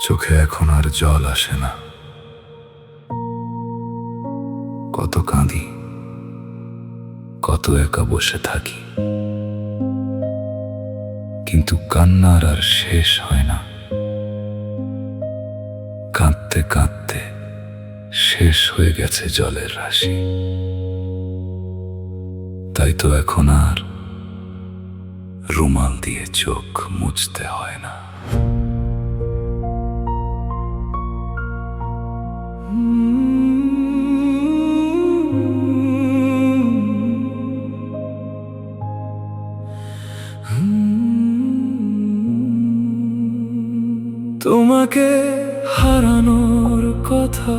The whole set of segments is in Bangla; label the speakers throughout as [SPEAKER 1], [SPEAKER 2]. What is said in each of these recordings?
[SPEAKER 1] চোখে এখন আর জল আসে না। কত কাঁদি, কত একা বসে থাকি, কিন্তু কান্নার আর শেষ হয় না। কাঁদতে কাঁদতে শেষ হয়ে গেছে জলের রাশি। তাই তো এখন আর রুমাল দিয়ে চোখ মুছতে হয় না। তোমাকে হারানোর কথা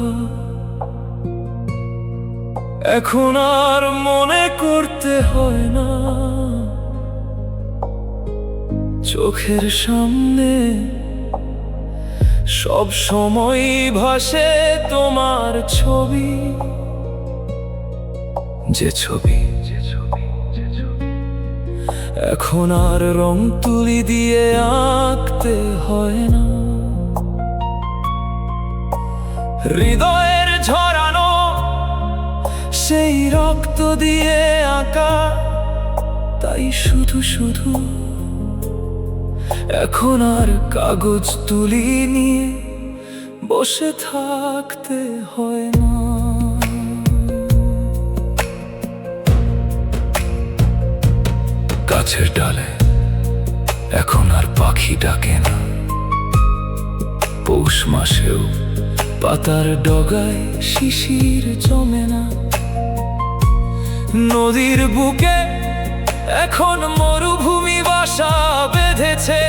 [SPEAKER 1] এখন আর মনে করতে হয় না। চোখের সামনে সব সময় ভাসে তোমার ছবি, যে ছবি এখন আর রং তুলি দিয়ে আঁকতে হয় না। হৃদয়ের ঝরানো সেই রক্ত দিয়ে আঁকা, তাই শুধু শুধু এখন আর কাগজ তুলি নিয়ে বসে থাকতে হয় না। গাছের ডালে এখন আর পাখি ডাকে না। পৌষ মাসেও পাতার ডগায় শিশির জমে না। নদীর বুকে এখন মরুভূমি বাসা বেঁধেছে,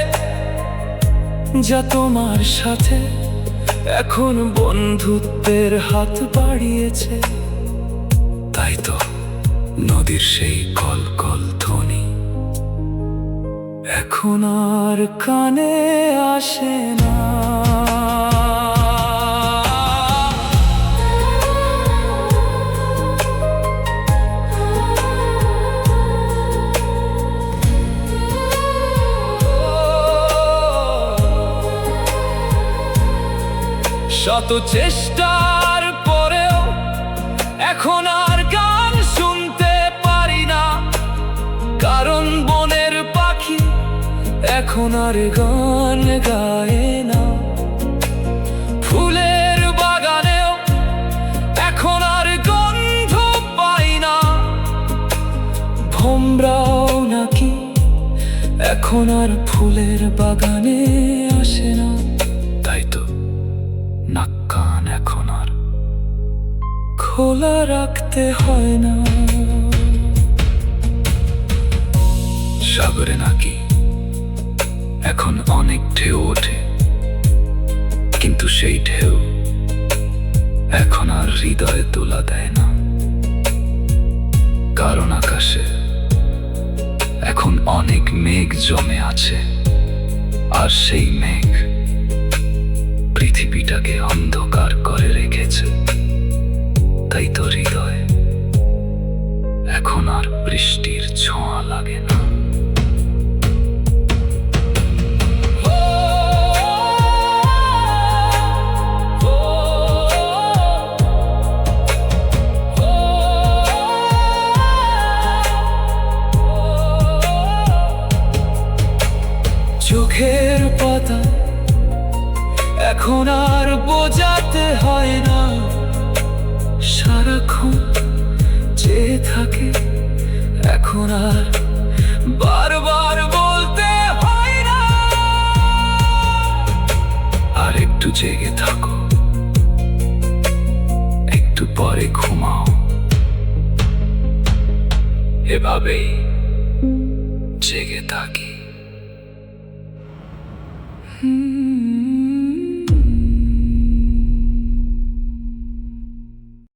[SPEAKER 1] যা তোমার সাথে এখন বন্ধুত্বের হাত বাড়িয়েছে। তাই তো নদীর সেই কল কল ধ্বনি এখন আর কানে আসে না। শত চেষ্টার পরেও এখন আর গান শুনতে পারি না, কারণ বনের পাখি এখন আর গান গায় না। ফুলের বাগানেও এখন আর গন্ধ পাই না। ভোমরাও নাকি এখন আর ফুলের বাগানে আসে না। তাই তো নাক কান এখন আর খোলা রাখতে হয় না। সাগরে নাকি এখন অনেক ঢেউ ওঠে, কিন্তু সেই ঢেউ এখন আর হৃদয়ে তোলা দেয় না। কারণ আকাশে এখন অনেক মেঘ জমে আছে, আর সেই মেঘ পৃথিবীটাকে অন্ধকার করে রেখেছে। তাই তো হৃদয়ে এখন আর বৃষ্টির ছোঁয়া লাগে না। চোখের পাতা এখন আর বোঝাতে হয় না। সারাক্ষণ চেয়ে থাকে এখন আর বারবার বলতে হয় না। আর একটু জেগে থাকো, একটু পরে ঘুমাও, এভাবেই জেগে থাকি।